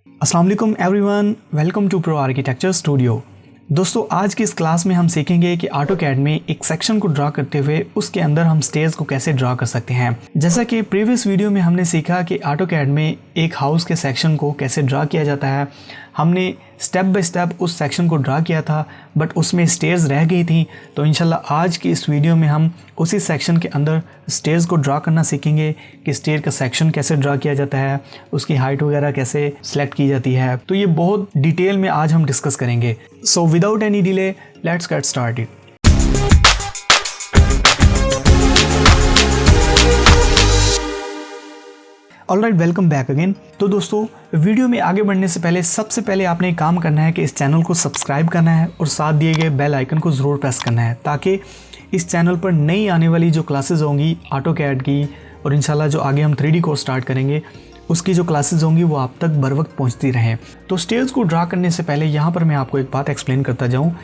अस्सलाम वालेकुम everyone, welcome to pro architecture studio. दोस्तों, आज की इस क्लास में हम सीखेंगे कि ऑटोकैड में एक सेक्शन को ड्रा करते हुए उसके अंदर हम स्टेयर्स को कैसे ड्रा कर सकते हैं। जैसा कि प्रीवियस वीडियो में हमने सीखा कि ऑटोकैड में एक हाउस के सेक्शन को कैसे ड्रा किया जाता है। हमने स्टेप बाय स्टेप उस सेक्शन को ड्रा किया था, बट उसमें स्टेयर्स रह गई थी। तो इंशाल्लाह आज की इस वीडियो में हम उसी सेक्शन के अंदर स्टेयर्स को ड्रा करना सीखेंगे कि स्टेयर का सेक्शन कैसे ड्रा किया जाता है, उसकी हाइट वगैरह कैसे सेलेक्ट की जाती है। तो ये बहुत डिटेल में आज हम डिस्कस करेंगे। So without any delay let's get started. Alright, welcome back again. तो दोस्तों, वीडियो में आगे बढ़ने से पहले सबसे पहले आपने एक काम करना है कि इस चैनल को सब्सक्राइब करना है और साथ दिए गए बेल आइकन को ज़रूर प्रेस करना है, ताकि इस चैनल पर नई आने वाली जो क्लासेस होंगी ऑटोकैड की और इंशाल्लाह जो आगे हम 3D कोर्स स्टार्ट करेंगे उसकी जो क्लासेस होंगी वो आप तक बर वक्त पहुँचती रहें। तो स्टेयर्स को ड्रा करने से पहले यहाँ पर मैं आपको एक बात एक्सप्लेन करता जाऊँ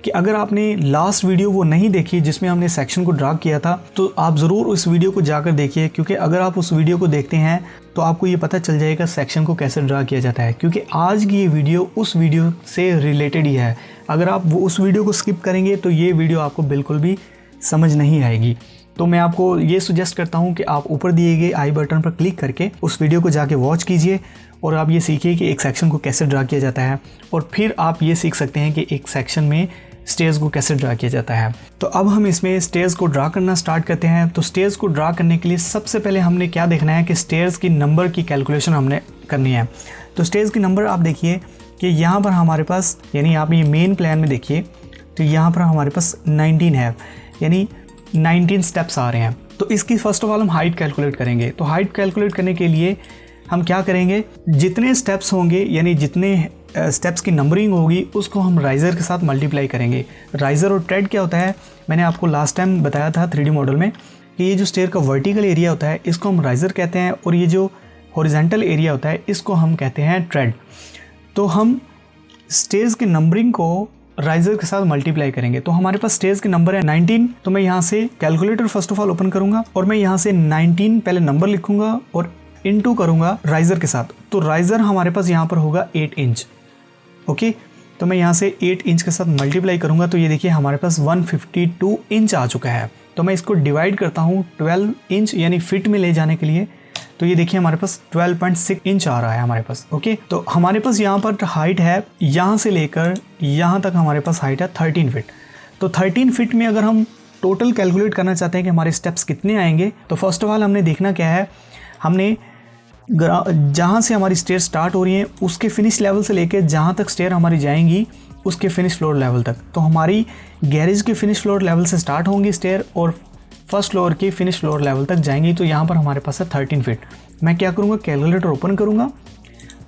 कि अगर आपने लास्ट वीडियो वो नहीं देखी जिसमें हमने सेक्शन को ड्रा किया था, तो आप ज़रूर उस वीडियो को जाकर देखिए, क्योंकि अगर आप उस वीडियो को देखते हैं तो आपको ये पता चल जाएगा सेक्शन को कैसे ड्रा किया जाता है। क्योंकि आज की ये वीडियो उस वीडियो से रिलेटेड ही है। अगर आप वो उस वीडियो को स्किप करेंगे तो ये वीडियो आपको बिल्कुल भी समझ नहीं आएगी। तो मैं आपको ये सुजेस्ट करता हूँ कि आप ऊपर दिए गए आई बटन पर क्लिक करके उस वीडियो को जाके वॉच कीजिए और आप ये सीखिए कि एक सेक्शन को कैसे ड्रा किया जाता है, और फिर आप ये सीख सकते हैं कि एक सेक्शन में स्टेयर्स को कैसे ड्रा किया जाता है। तो अब हम इसमें स्टेयर्स को ड्रा करना स्टार्ट करते हैं। तो स्टेयर्स को ड्रा करने के लिए सबसे पहले हमने क्या देखना है कि स्टेयर्स की नंबर की कैलकुलेशन हमने करनी है। तो स्टेयर्स की नंबर आप देखिए कि यहाँ पर हमारे पास, यानी आप ये मेन प्लान में देखिए तो यहाँ पर हमारे पास 19 है, यानी 19 स्टेप्स आ रहे हैं। तो इसकी फर्स्ट ऑफ ऑल हम हाइट कैलकुलेट करेंगे। तो हाइट कैलकुलेट करने के लिए हम क्या करेंगे, जितने स्टेप्स होंगे यानी जितने स्टेप्स की नंबरिंग होगी उसको हम राइज़र के साथ मल्टीप्लाई करेंगे। राइज़र और ट्रेड क्या होता है, मैंने आपको लास्ट टाइम बताया था 3D मॉडल में कि ये जो स्टेयर का वर्टिकल एरिया होता है इसको हम राइज़र कहते हैं, और ये जो हॉरिजॉन्टल एरिया होता है इसको हम कहते हैं ट्रेड। तो हम स्टेयर्स की नंबरिंग को राइज़र के साथ मल्टीप्लाई करेंगे। तो हमारे पास स्टेयर्स के नंबर है 19। तो मैं यहाँ से calculator first of all open करूँगा और मैं यहाँ से 19 पहले नंबर लिखूँगा और इनटू करूँगा राइज़र के साथ। तो राइज़र हमारे पास यहाँ पर होगा 8 इंच। ओके, तो मैं यहाँ से 8 इंच के साथ मल्टीप्लाई करूँगा तो ये देखिए हमारे पास 152 इंच आ चुका है। तो मैं इसको डिवाइड करता हूँ 12 इंच यानी फिट में ले जाने के लिए। तो ये देखिए हमारे पास 12.6 इंच आ रहा है हमारे पास। ओके, तो हमारे पास यहाँ पर हाइट है, यहाँ से लेकर यहाँ तक हमारे पास हाइट है 13 फिट। तो 13 फिट में अगर हम टोटल कैलकुलेट करना चाहते हैं कि हमारे स्टेप्स कितने आएंगे, तो फर्स्ट ऑफ ऑल हमने देखना क्या है, हमने जहाँ से हमारी स्टेयर स्टार्ट हो रही है उसके फिनिश लेवल से लेकर जहाँ तक स्टेयर हमारी जाएंगी उसके फिनिश फ्लोर लेवल तक। तो हमारी गैरेज के फिनिश फ्लोर लेवल से स्टार्ट होंगी स्टेयर और फर्स्ट फ्लोर के फिनिश फ्लोर लेवल तक जाएंगी। तो यहाँ पर हमारे पास है 13 फिट। मैं क्या करूँगा, कैलकुलेटर ओपन करूँगा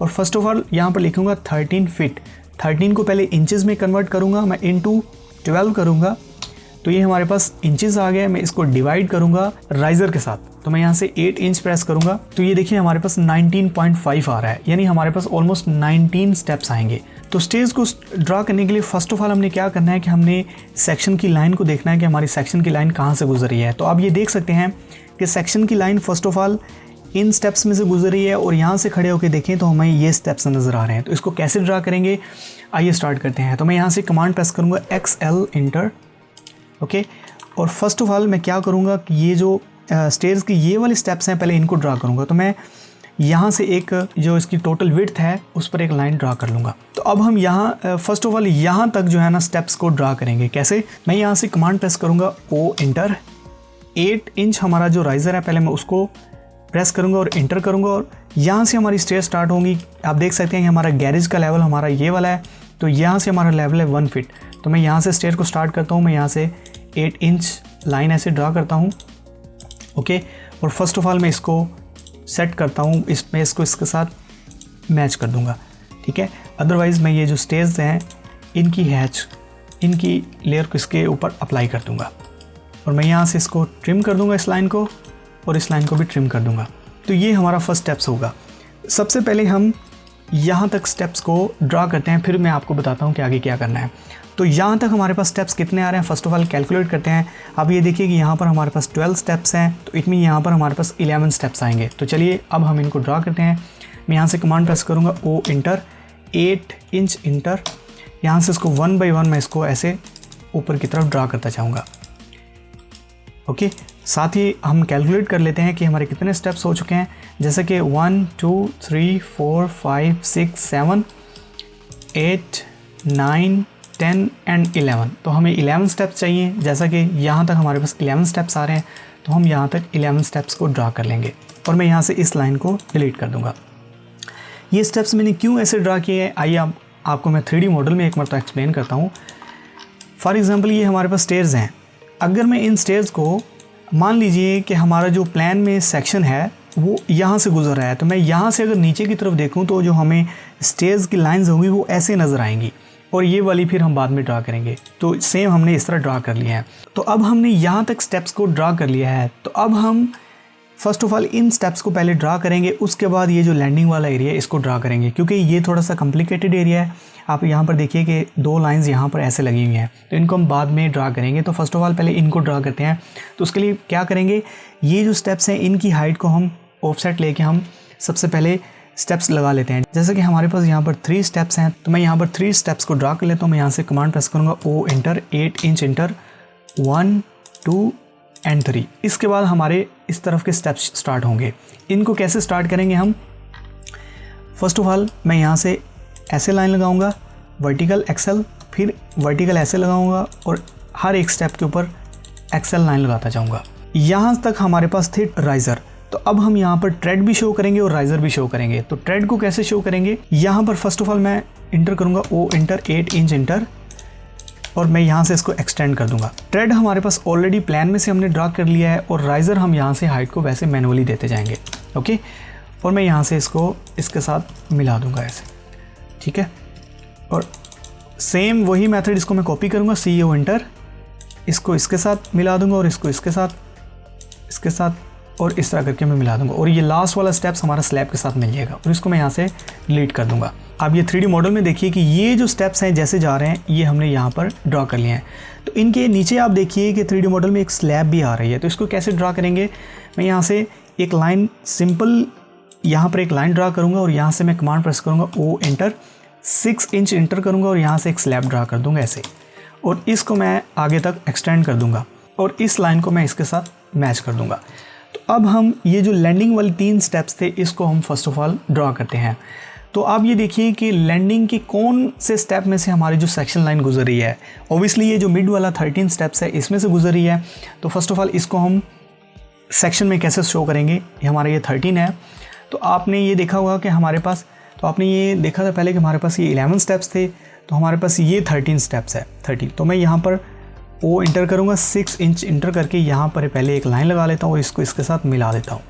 और फर्स्ट ऑफ ऑल यहाँ पर लिखूँगा 13 फिट। 13 को पहले इंचज़ में कन्वर्ट करूँगा, मैं इंटू 12 करूँगा तो ये हमारे पास इंचेस आ गया। मैं इसको डिवाइड करूँगा राइज़र के साथ, तो मैं यहाँ से 8 इंच प्रेस करूँगा तो ये देखिए हमारे पास 19.5 आ रहा है, यानी हमारे पास ऑलमोस्ट 19 स्टेप्स आएंगे। तो स्टेयर्स को ड्रा करने के लिए फर्स्ट ऑफ ऑल हमने क्या करना है कि हमने सेक्शन की लाइन को देखना है कि हमारी सेक्शन की लाइन कहाँ से गुजर रही है। तो आप ये देख सकते हैं कि सेक्शन की line first of all in steps में से गुजर रही है, और यहाँ से खड़े होकर देखें तो हमें ये स्टेप्स नज़र आ रहे हैं। तो इसको कैसे ड्रा करेंगे, आइए स्टार्ट करते हैं। तो मैं यहाँ से कमांड प्रेस करूँगा XL इंटर। ओके, और फर्स्ट ऑफ ऑल मैं क्या करूँगा कि ये जो स्टेयर्स की ये वाले स्टेप्स हैं पहले इनको ड्रा करूँगा। तो मैं यहाँ से एक जो इसकी टोटल विड्थ है उस पर एक लाइन ड्रा कर लूँगा। तो अब हम यहाँ फर्स्ट ऑफ ऑल यहाँ तक जो है ना स्टेप्स को ड्रा करेंगे। कैसे, मैं यहाँ से कमांड प्रेस करूँगा O इंटर। 8 इंच हमारा जो राइज़र है पहले मैं उसको प्रेस करूँगा और इंटर करूँगा, और यहाँ से हमारी स्टेयर स्टार्ट होंगी। आप देख सकते हैं कि हमारा गैरेज का लेवल हमारा ये वाला है, तो यहाँ से हमारा लेवल है 1 फिट। तो मैं यहाँ से स्टेयर को स्टार्ट करता हूँ, मैं यहाँ से 8 इंच लाइन ऐसे ड्रा करता हूँ। ओके, और फर्स्ट ऑफ ऑल मैं इसको सेट करता हूँ, इसमें इसको इसके साथ मैच कर दूँगा। ठीक है, अदरवाइज़ मैं ये जो स्टेयर्स हैं इनकी लेयर को इसके ऊपर अप्लाई कर दूँगा, और मैं यहाँ से इसको ट्रिम कर दूँगा इस लाइन को, और इस लाइन को भी ट्रिम कर दूँगा। तो ये हमारा फर्स्ट स्टेप्स होगा। सबसे पहले हम यहाँ तक स्टेप्स को ड्रा करते हैं, फिर मैं आपको बताता हूँ कि आगे क्या करना है। तो यहाँ तक हमारे पास स्टेप्स कितने आ रहे हैं, फर्स्ट ऑफ ऑल कैलकुलेट करते हैं। अब ये देखिए कि यहाँ पर हमारे पास 12 स्टेप्स हैं, तो इट मीन यहाँ पर हमारे पास 11 स्टेप्स आएंगे। तो चलिए अब हम इनको ड्रा करते हैं। मैं यहाँ से कमांड प्रेस करूँगा ओ इंटर, 8 इंच इंटर। यहाँ से इसको 1 बाय 1 मैं इसको ऐसे ऊपर की तरफ ड्रा करता जाऊँगा। ओके, साथ ही हम कैलकुलेट कर लेते हैं कि हमारे कितने स्टेप्स हो चुके हैं। जैसे कि 1 2 3 4 5 6 7 8 9 10 एंड 11। तो हमें 11 स्टेप्स चाहिए। जैसा कि यहाँ तक हमारे पास 11 स्टेप्स आ रहे हैं, तो हम यहाँ तक 11 स्टेप्स को ड्रा कर लेंगे और मैं यहाँ से इस लाइन को डिलीट कर दूँगा। ये स्टेप्स मैंने क्यों ऐसे ड्रा किए हैं, आइए आपको मैं 3D मॉडल में एक मरतबा एक्सप्लेन करता हूँ। फॉर एग्ज़ाम्पल ये हमारे पास स्टेयर्स हैं। अगर मैं इन स्टेयर्स को, मान लीजिए कि हमारा जो प्लान में सेक्शन है वो यहाँ से गुजर रहा है, तो मैं यहाँ से अगर नीचे की तरफ देखूँ तो जो हमें स्टेयर्स की लाइंस होंगी वो ऐसे नज़र आएंगी, और ये वाली फिर हम बाद में ड्रा करेंगे। तो सेम हमने इस तरह ड्रा कर लिया है। तो अब हमने यहाँ तक स्टेप्स को ड्रा कर लिया है, तो अब हम first of all in steps को पहले ड्रा करेंगे, उसके बाद ये जो लैंडिंग वाला एरिया है इसको ड्रा करेंगे, क्योंकि ये थोड़ा सा कॉम्प्लिकेटेड एरिया है। आप यहाँ पर देखिए कि 2 लाइंस यहाँ पर ऐसे लगी हुई हैं, तो इनको हम बाद में ड्रा करेंगे। तो फर्स्ट ऑफ ऑल पहले इनको ड्रा करते हैं। तो उसके लिए क्या करेंगे, ये जो स्टेप्स हैं इनकी हाइट को हम ऑफसेट लेके हम सबसे पहले स्टेप्स लगा लेते हैं। जैसे कि हमारे पास यहाँ पर 3 स्टेप्स हैं, तो मैं यहाँ पर 3 स्टेप्स को ड्रा कर लेता हूँ। मैं यहाँ से कमांड प्रेस करूँगा O enter, 8 inch enter, 1 2 and 3। इसके बाद हमारे इस तरफ के स्टेप्स स्टार्ट होंगे। इनको कैसे स्टार्ट करेंगे हम, फर्स्ट ऑफ ऑल मैं यहाँ से ऐसे लाइन लगाऊंगा, वर्टिकल एक्सेल, फिर वर्टिकल ऐसे लगाऊंगा और हर एक स्टेप के ऊपर एक्सेल लाइन लगाता जाऊंगा। यहाँ तक हमारे पास थे राइज़र। तो अब हम यहाँ पर ट्रेड भी शो करेंगे और राइज़र भी शो करेंगे। तो ट्रेड को कैसे शो करेंगे, यहाँ पर फर्स्ट ऑफ ऑल मैं इंटर करूँगा ओ इंटर, 8 इंच इंटर, और मैं यहाँ से इसको एक्सटेंड कर दूंगा। ट्रेड हमारे पास ऑलरेडी प्लान में से हमने ड्रा कर लिया है, और राइज़र हम यहाँ से हाइट को वैसे मैनुअली देते जाएंगे। ओके, और मैं यहाँ से इसको इसके साथ मिला दूंगा ऐसे, ठीक है। और सेम वही मेथड इसको मैं कॉपी करूँगा, सी ओ इंटर, इसको इसके साथ मिला दूंगा और इसको इसके साथ और इस तरह करके मैं मिला दूंगा, और ये लास्ट वाला स्टेप्स हमारा स्लैब के साथ मिल जाएगा, और इसको मैं यहाँ से डिलीट कर दूंगा। अब ये 3D मॉडल में देखिए कि ये जो स्टेप्स हैं जैसे जा रहे हैं ये हमने यहाँ पर ड्रा कर लिए हैं। तो इनके नीचे आप देखिए कि 3D मॉडल में एक स्लैब भी आ रही है। तो इसको कैसे ड्रा करेंगे, मैं यहाँ से एक लाइन सिंपल यहाँ पर एक लाइन ड्रा करूँगा, और यहाँ से मैं कमांड प्रेस करूँगा ओ इंटर, 6 इंच इंटर करूँगा और यहाँ से एक स्लैब ड्रा कर दूँगा ऐसे, और इसको मैं आगे तक एक्सटेंड कर दूँगा और इस लाइन को मैं इसके साथ मैच कर दूँगा। तो अब हम ये जो लैंडिंग वाले 3 स्टेप्स थे इसको हम फर्स्ट ऑफ ऑल ड्रा करते हैं। तो आप ये देखिए कि लैंडिंग के कौन से स्टेप में से हमारी जो सेक्शन लाइन गुजर रही है। ऑब्वियसली ये जो मिड वाला 13 स्टेप्स है इसमें से गुजर रही है। तो फर्स्ट ऑफ ऑल इसको हम सेक्शन में कैसे शो करेंगे, ये हमारा ये 13 है। तो आपने ये देखा होगा कि हमारे पास, तो आपने ये देखा था पहले कि हमारे पास ये 11 स्टेप्स थे, तो हमारे पास ये 13 स्टेप्स है 30। तो मैं यहाँ पर ओ इंटर करूँगा, 6 इंच इंटर करके यहाँ पर पहले एक लाइन लगा लेता हूँ और इसको इसके साथ मिला देता हूँ,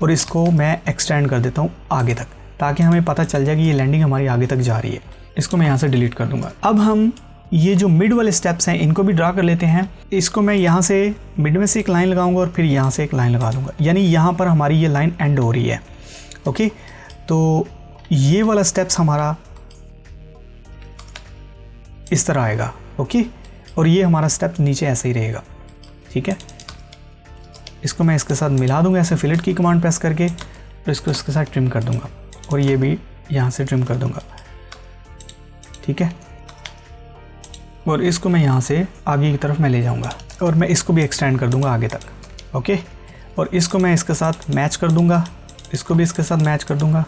और इसको मैं एक्सटेंड कर देता हूँ आगे तक, ताकि हमें पता चल जाए कि ये लैंडिंग हमारी आगे तक जा रही है। इसको मैं यहाँ से डिलीट कर दूँगा। अब हम ये जो मिड वाले स्टेप्स हैं इनको भी ड्रा कर लेते हैं। इसको मैं यहाँ से मिड में से एक लाइन लगाऊंगा और फिर यहाँ से एक लाइन लगा दूँगा, यानी यहाँ पर हमारी ये लाइन एंड हो रही है। ओके, तो ये वाला स्टेप्स हमारा इस तरह आएगा। ओके, और ये हमारा स्टेप नीचे ऐसे ही रहेगा, ठीक है। इसको मैं इसके साथ मिला दूंगा ऐसे फिलेट की कमांड प्रेस करके, और इसको इसके साथ ट्रिम कर दूंगा, और ये भी यहाँ से ट्रिम कर दूंगा, ठीक है। और इसको मैं यहाँ से आगे की तरफ मैं ले जाऊँगा, और मैं इसको भी एक्सटेंड कर दूँगा आगे तक। ओके, और इसको मैं इसके साथ मैच कर दूँगा, इसको भी इसके साथ मैच कर दूँगा,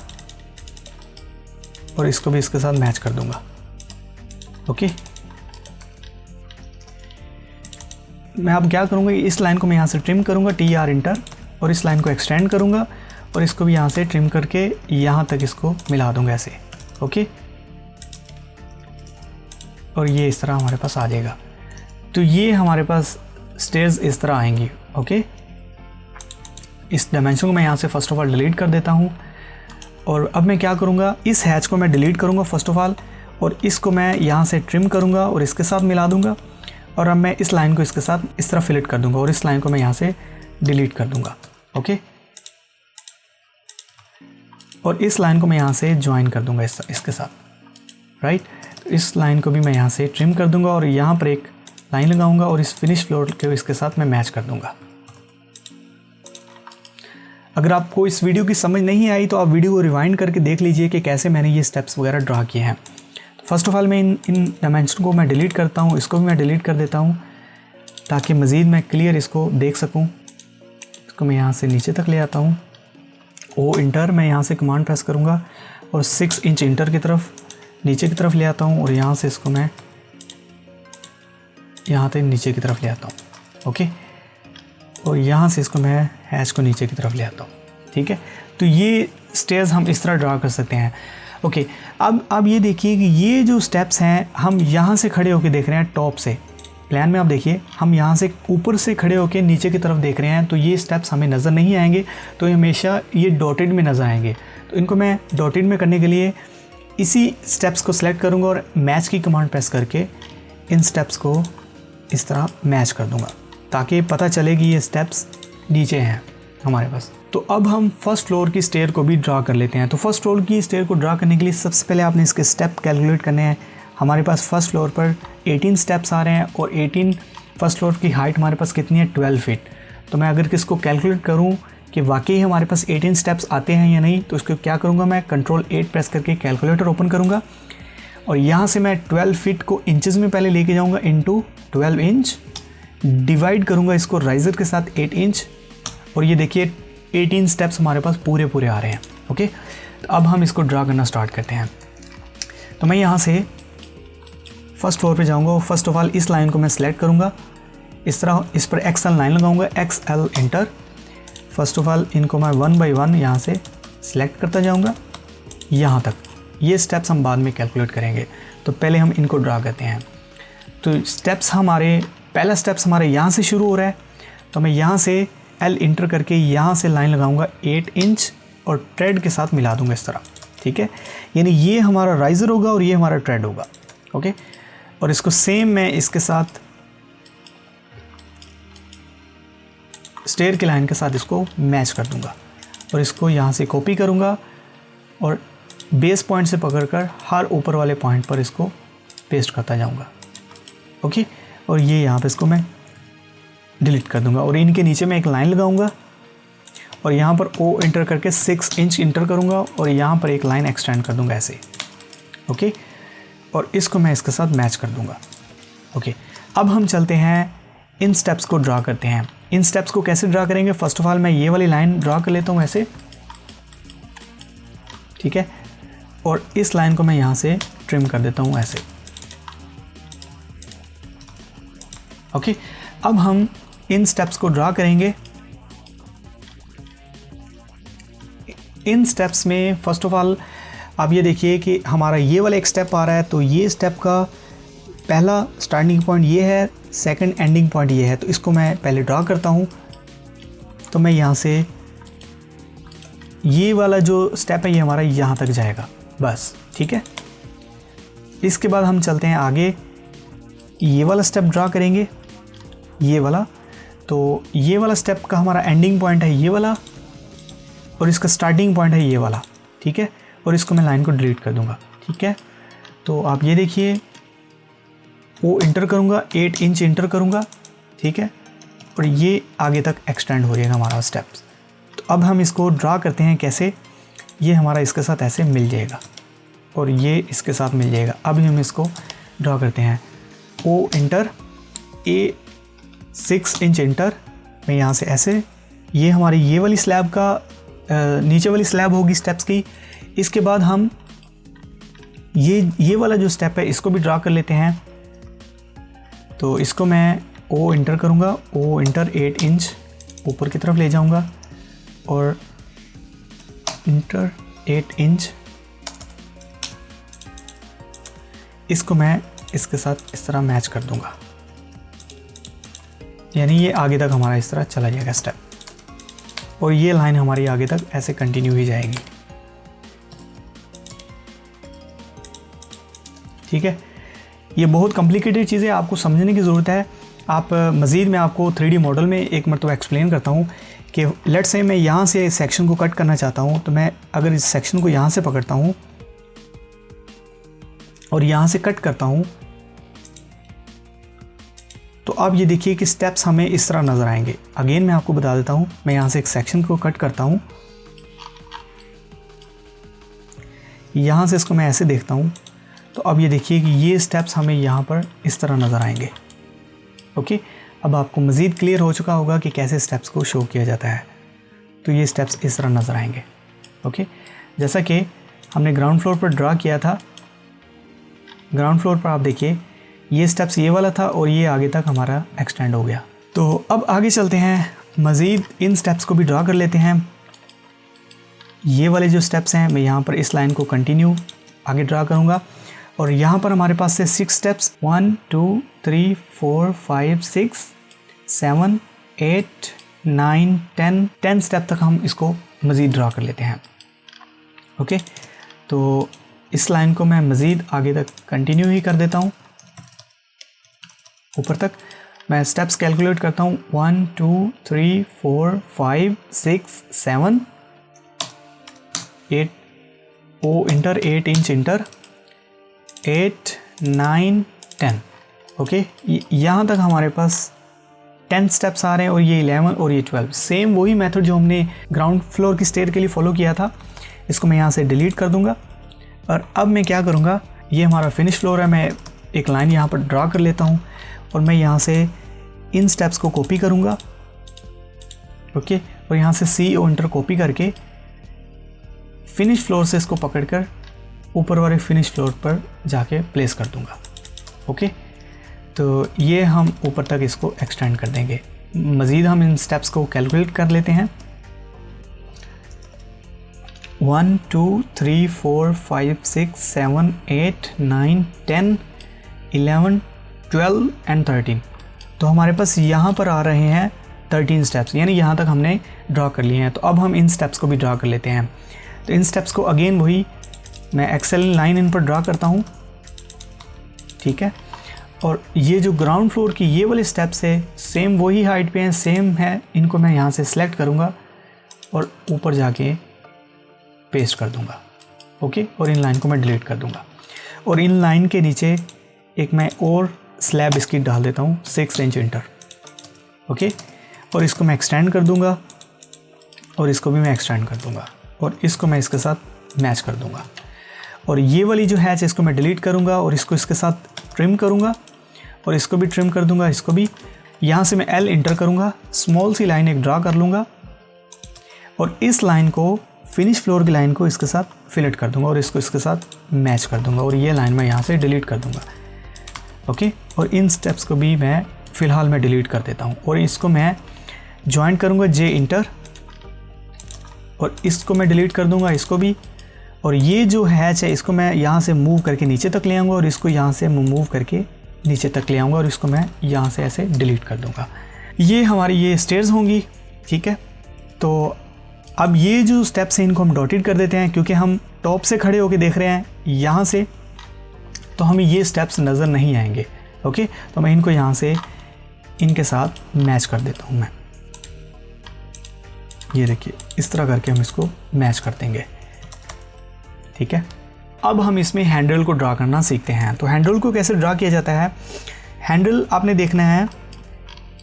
और इसको भी इसके साथ मैच कर दूँगा। ओके, मैं अब क्या करूँगा, इस लाइन को मैं यहाँ से ट्रिम करूँगा, TR इंटर, और इस लाइन को एक्सटेंड करूँगा और इसको भी यहाँ से ट्रिम करके यहाँ तक इसको मिला दूँगा ऐसे। ओके, और ये इस तरह हमारे पास आ जाएगा। तो ये हमारे पास स्टेयर्स इस तरह आएंगी। ओके, इस डायमेंशन को मैं यहाँ से फर्स्ट ऑफ ऑल डिलीट कर देता हूँ, और अब मैं क्या करूँगा, इस हैच को मैं डिलीट करूँगा फर्स्ट ऑफ ऑल, और इसको मैं यहाँ से ट्रिम करूँगा और इसके साथ मिला दूँगा, और अब मैं इस लाइन को इसके साथ इस तरह फिलेट कर दूँगा और इस लाइन को मैं यहाँ से डिलीट कर दूँगा। ओके, और इस लाइन को मैं यहाँ से ज्वाइन कर दूँगा इसके साथ, राइट। तो इस लाइन को भी मैं यहाँ से ट्रिम कर दूँगा और यहाँ पर एक लाइन लगाऊँगा और इस फिनिश फ्लोर के इसके साथ मैं मैच कर दूँगा। अगर आपको इस वीडियो की समझ नहीं आई तो आप वीडियो को रिवाइंड करके देख लीजिए कि कैसे मैंने ये स्टेप्स वगैरह ड्रा किए हैं। फर्स्ट ऑफ ऑल मैं इन डायमेंशन को मैं डिलीट करता हूँ, इसको भी मैं डिलीट कर देता हूँ ताकि मज़ीद मैं क्लियर इसको देख सकूँ। इसको मैं यहाँ से नीचे तक ले आता हूँ, ओ इंटर, मैं यहाँ से कमांड प्रेस करूँगा और 6 इंच इंटर की तरफ नीचे की तरफ ले आता हूँ और यहाँ से इसको मैं यहाँ तक नीचे की तरफ ले आता हूँ। ओके, और यहाँ से इसको मैं हैच को नीचे की तरफ ले आता हूँ। ठीक है, तो ये स्टेयर्स हम इस तरह ड्रा कर सकते हैं। ओके, अब ये देखिए कि ये जो स्टेप्स हैं हम यहाँ से खड़े होकर देख रहे हैं टॉप से। प्लान में आप देखिए हम यहाँ से ऊपर से खड़े होकर नीचे की तरफ देख रहे हैं, तो ये स्टेप्स हमें नज़र नहीं आएंगे, तो हमेशा ये डॉटेड में नज़र आएंगे। तो इनको मैं डॉटेड में करने के लिए इसी स्टेप्स को सिलेक्ट करूँगा और मैच की कमांड प्रेस करके इन स्टेप्स को इस तरह मैच कर दूँगा ताकि पता चले कि ये स्टेप्स नीचे हैं हमारे पास। तो अब हम फर्स्ट फ्लोर की स्टेयर को भी ड्रा कर लेते हैं। तो फर्स्ट फ्लोर की स्टेयर को ड्रा करने के लिए सबसे पहले आपने इसके स्टेप कैलकुलेट करने हैं। हमारे पास फर्स्ट फ्लोर पर 18 स्टेप्स आ रहे हैं और 18 फर्स्ट फ्लोर की हाइट हमारे पास कितनी है, 12 फीट। तो मैं अगर किसको कैलकुलेट करूं कि वाकई हमारे पास 18 स्टेप्स आते हैं या नहीं, तो इसको क्या करूंगा, मैं कंट्रोल 8 प्रेस करके कैलकुलेटर ओपन करूंगा और यहाँ से मैं 12 फीट को इंचज़ में पहले लेके जाऊँगा इंटू 12 इंच, डिवाइड करूँगा इसको राइज़र के साथ 8 इंच और ये देखिए 18 स्टेप्स हमारे पास पूरे पूरे आ रहे हैं। ओके, तो अब हम इसको ड्रा करना स्टार्ट करते हैं। तो मैं यहाँ से फर्स्ट फ्लोर पे जाऊँगा और फर्स्ट ऑफ ऑल इस लाइन को मैं सेलेक्ट करूँगा, इस तरह इस पर XL लाइन लगाऊँगा, XL inter. First of all इनको मैं 1 बाय 1 यहाँ से सिलेक्ट करता जाऊँगा यहाँ तक। ये स्टेप्स हम बाद में कैलकुलेट करेंगे, तो पहले हम इनको ड्रा करते हैं। तो स्टेप्स हमारे, पहला स्टेप्स हमारे यहाँ से शुरू हो रहा है, तो मैं यहाँ से L इंटर करके यहाँ से लाइन लगाऊंगा 8 इंच और ट्रेड के साथ मिला दूंगा इस तरह। ठीक है, यानी ये हमारा राइज़र होगा और ये हमारा ट्रेड होगा। ओके, और इसको सेम मैं इसके साथ स्टेयर की लाइन के साथ इसको मैच कर दूंगा और इसको यहाँ से कॉपी करूँगा और बेस पॉइंट से पकड़कर हर ऊपर वाले पॉइंट पर इसको पेस्ट करता जाऊँगा। ओके, और ये यहाँ पे इसको मैं डिलीट कर दूंगा और इनके नीचे मैं एक लाइन लगाऊंगा और यहाँ पर O इंटर करके 6 इंच इंटर करूँगा और यहाँ पर एक लाइन एक्सटेंड कर दूंगा ऐसे। ओके, और इसको मैं इसके साथ मैच कर दूंगा। ओके, अब हम चलते हैं इन स्टेप्स को ड्रा करते हैं। इन स्टेप्स को कैसे ड्रा करेंगे, फर्स्ट ऑफ ऑल मैं ये वाली लाइन ड्रा कर लेता हूँ ऐसे। ठीक है, और इस लाइन को मैं यहाँ से ट्रिम कर देता हूँ ऐसे। ओके, अब हम इन स्टेप्स को ड्रा करेंगे। इन स्टेप्स में फर्स्ट ऑफ ऑल आप ये देखिए कि हमारा ये वाला एक स्टेप आ रहा है, तो ये स्टेप का पहला स्टार्टिंग पॉइंट ये है, सेकंड एंडिंग पॉइंट ये है। तो इसको मैं पहले ड्रा करता हूँ। तो मैं यहाँ से ये वाला जो स्टेप है ये हमारा यहाँ तक जाएगा बस। ठीक है, इसके बाद हम चलते हैं आगे, ये वाला स्टेप ड्रा करेंगे, ये वाला। तो ये वाला स्टेप का हमारा एंडिंग पॉइंट है ये वाला और इसका स्टार्टिंग पॉइंट है ये वाला। ठीक है, और इसको मैं लाइन को डिलीट कर दूंगा। ठीक है, तो आप ये देखिए O इंटर करूंगा, 8 इंच इंटर करूंगा। ठीक है, और ये आगे तक एक्सटेंड हो जाएगा हमारा स्टेप्स। तो अब हम इसको ड्रा करते हैं कैसे, ये हमारा इसके साथ ऐसे मिल जाएगा और ये इसके साथ मिल जाएगा। अब हम इसको ड्रा करते हैं, O inter, A 6 inch inter, मैं यहाँ से ऐसे, ये हमारी ये वाली स्लैब का नीचे वाली स्लैब होगी स्टेप्स की। इसके बाद हम ये वाला जो स्टेप है इसको भी ड्रा कर लेते हैं। तो इसको मैं O इंटर करूँगा, O इंटर 8 इंच ऊपर की तरफ ले जाऊँगा और इंटर 8 इंच, इसको मैं इसके साथ इस तरह मैच कर दूँगा, यानी ये आगे तक हमारा इस तरह चला जाएगा स्टेप और ये लाइन हमारी आगे तक ऐसे कंटिन्यू ही जाएगी। ठीक है, ये बहुत कॉम्प्लिकेटेड चीज़ें आपको समझने की ज़रूरत है। आप मज़ीद मैं आपको 3D मॉडल में एक मरतबा एक्सप्लेन करता हूँ कि लेट्स से मैं यहाँ से सेक्शन को कट करना चाहता हूँ, तो मैं अगर इस सेक्शन को यहाँ से पकड़ता हूँ और यहाँ से कट करता हूँ, तो अब ये देखिए कि स्टेप्स हमें इस तरह नज़र आएंगे। अगेन मैं आपको बता देता हूँ, मैं यहाँ से एक सेक्शन को कट करता हूँ, यहाँ से इसको मैं ऐसे देखता हूँ, तो अब ये देखिए कि ये स्टेप्स हमें यहाँ पर इस तरह नज़र आएंगे। ओके, अब आपको मज़ीद क्लियर हो चुका होगा कि कैसे स्टेप्स को शो किया जाता है। तो ये स्टेप्स इस तरह नज़र आएंगे। ओके, जैसा कि हमने ग्राउंड फ्लोर पर ड्रा किया था, ग्राउंड फ्लोर पर आप देखिए ये स्टेप्स ये वाला था और ये आगे तक हमारा एक्सटेंड हो गया। तो अब आगे चलते हैं, मज़ीद इन स्टेप्स को भी ड्रा कर लेते हैं। ये वाले जो स्टेप्स हैं मैं यहाँ पर इस लाइन को कंटिन्यू आगे ड्रा करूँगा और यहाँ पर हमारे पास से 6 स्टेप्स 1 2 3 4 5 6 7 8 9 10 स्टेप तक हम इसको मज़ीद ड्रा कर लेते हैं। ओके, तो इस लाइन को मैं मज़ीद आगे तक कंटिन्यू ही कर देता हूँ, ऊपर तक। मैं स्टेप्स कैलकुलेट करता हूँ 1 2 3 4 5 6 7 8 O enter 8 inch enter 8 9 10। Okay, यहाँ तक हमारे पास 10 स्टेप्स आ रहे हैं और ये 11 और ये 12। सेम वही मेथड जो हमने ग्राउंड फ्लोर की स्टेयर के लिए फॉलो किया था, इसको मैं यहाँ से डिलीट कर दूँगा। और अब मैं क्या करूँगा, ये हमारा फिनिश फ्लोर है, मैं एक लाइन यहाँ पर ड्रा कर लेता हूँ और मैं यहाँ से इन स्टेप्स को कॉपी करूँगा। ओके, और यहाँ से सी ओ इंटर कॉपी करके फिनिश फ्लोर से इसको पकड़कर ऊपर वाले फिनिश फ्लोर पर जाके प्लेस कर दूँगा। ओके, तो ये हम ऊपर तक इसको एक्सटेंड कर देंगे। मज़ीद हम इन स्टेप्स को कैलकुलेट कर लेते हैं। 1 2 3 4 5 6 7 8 9 10 11 12 एंड 13। तो हमारे पास यहाँ पर आ रहे हैं 13 स्टेप्स, यानी यहाँ तक हमने ड्रा कर लिए हैं। तो अब हम इन स्टेप्स को भी ड्रा कर लेते हैं। तो इन स्टेप्स को अगेन वही मैं एक्सेल लाइन इन पर ड्रा करता हूँ, ठीक है। और ये जो ग्राउंड फ्लोर की ये वाले स्टेप्स है सेम वही हाइट पे हैं, सेम है, इनको मैं यहाँ से सिलेक्ट करूँगा और ऊपर जाके पेस्ट कर दूँगा। ओके, और इन लाइन को मैं डिलीट कर दूँगा और इन लाइन के नीचे एक मैं और स्लैब इसकी डाल देता हूँ 6 इंच इंटर। ओके, और इसको मैं एक्सटेंड कर दूँगा और इसको भी मैं एक्सटेंड कर दूँगा और इसको मैं इसके साथ मैच कर दूँगा। और ये वाली जो हैच इसको मैं डिलीट करूँगा और इसको इसके साथ ट्रिम करूँगा और इसको भी ट्रिम कर दूँगा, इसको भी। यहाँ से मैं एल इंटर करूँगा, स्मॉल सी लाइन एक ड्रा कर लूँगा और इस लाइन को फिनिश फ्लोर की लाइन को इसके साथ फिलेट कर दूँगा और इसको इसके साथ मैच कर दूँगा और ये लाइन मैं यहाँ से डिलीट कर दूँगा। ओके, और इन स्टेप्स को भी मैं फ़िलहाल मैं डिलीट कर देता हूँ और इसको मैं ज्वाइन करूँगा जे इंटर और इसको मैं डिलीट कर दूँगा, इसको भी। और ये जो हैच है इसको मैं यहाँ से मूव करके नीचे तक ले आऊँगा और इसको यहाँ से मूव करके नीचे तक ले आऊँगा और इसको मैं यहाँ से ऐसे डिलीट कर दूँगा। ये हमारी ये स्टेयर्स होंगी, ठीक है। तो अब ये जो स्टेप्स हैं इनको हम डॉटेड कर देते हैं, क्योंकि हम टॉप से खड़े होकर देख रहे हैं यहाँ से, तो हमें ये स्टेप्स नज़र नहीं आएंगे। ओके, तो मैं इनको यहाँ से इनके साथ मैच कर देता हूँ मैं। ये देखिए इस तरह करके हम इसको मैच कर देंगे, ठीक है। अब हम इसमें हैंडल को ड्रा करना सीखते हैं। तो हैंडल को कैसे ड्रा किया जाता है, हैंडल आपने देखना है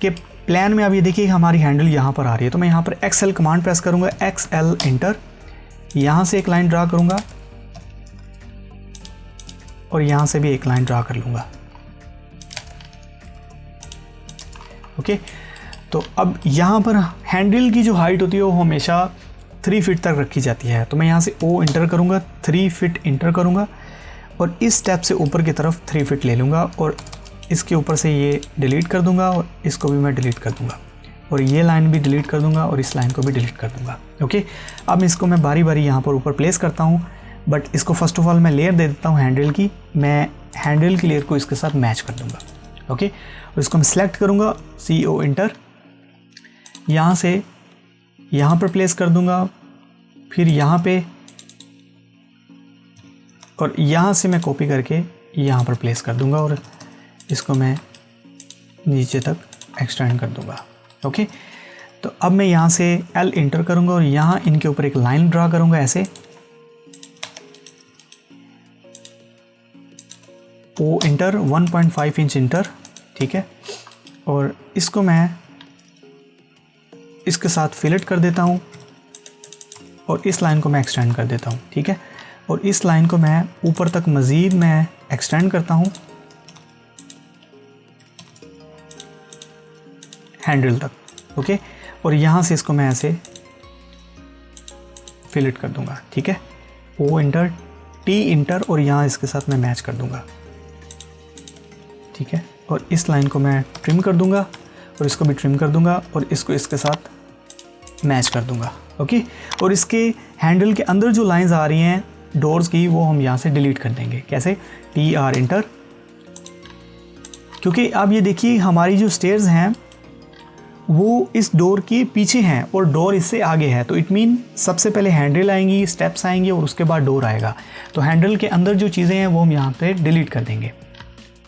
कि प्लान में अब ये देखिए हमारी हैंडल यहाँ पर आ रही है। तो मैं यहाँ पर एक्सएल कमांड प्रेस करूँगा, एक्सएल इंटर, यहाँ से एक लाइन ड्रा करूँगा और यहाँ से भी एक लाइन ड्रा कर लूँगा। ओके, तो अब यहाँ पर हैंडल की जो हाइट होती है वो हमेशा 3 फीट तक रखी जाती है। तो मैं यहाँ से ओ इंटर करूँगा, 3 फीट इंटर करूँगा और इस स्टेप से ऊपर की तरफ 3 फीट ले लूँगा और इसके ऊपर से ये डिलीट कर दूँगा और इसको भी मैं डिलीट कर दूँगा और ये लाइन भी डिलीट कर दूँगा और इस लाइन को भी डिलीट कर दूँगा। ओके, अब इसको मैं बारी बारी यहाँ पर ऊपर प्लेस करता हूँ, बट इसको फर्स्ट ऑफ ऑल मैं लेयर दे देता हूँ हैंडल की। मैं हैंडल की लेयर को इसके साथ मैच कर दूँगा। ओके, और इसको मैं सिलेक्ट करूँगा, सी ओ इंटर, यहाँ से यहाँ पर प्लेस कर दूँगा, फिर यहाँ पे और यहाँ से मैं कॉपी करके यहाँ पर प्लेस कर दूँगा और इसको मैं नीचे तक एक्सटेंड कर दूँगा। ओके, तो अब मैं यहाँ से एल इंटर करूँगा और यहाँ इनके ऊपर एक लाइन ड्रा करूँगा ऐसे, ओ इंटर, 1.5 इंच इंटर, ठीक है। और इसको मैं इसके साथ फिलेट कर देता हूँ और इस लाइन को मैं एक्सटेंड कर देता हूँ, ठीक है। और इस लाइन को मैं ऊपर तक मज़ीद मैं एक्सटेंड करता हूँ हैंडल तक, ओके। और यहाँ से इसको मैं ऐसे फिलेट कर दूंगा, ठीक है। ओ इंटर, टी इंटर, और यहाँ इसके साथ मैं मैच कर दूंगा, ठीक है। और इस लाइन को मैं ट्रिम कर दूंगा और इसको भी ट्रिम कर दूंगा और इसको इसके साथ मैच कर दूंगा, ओके। और इसके हैंडल के अंदर जो लाइंस आ रही हैं डोर्स की, वो हम यहाँ से डिलीट कर देंगे। कैसे? टी आर इंटर, क्योंकि अब ये देखिए हमारी जो स्टेयर्स हैं वो इस डोर के पीछे हैं और डोर इससे आगे है, तो इट मीन सबसे पहले हैंडल आएंगी, स्टेप्स आएंगे और उसके बाद डोर आएगा। तो हैंडल के अंदर जो चीज़ें हैं वो हम यहाँ पे डिलीट कर देंगे।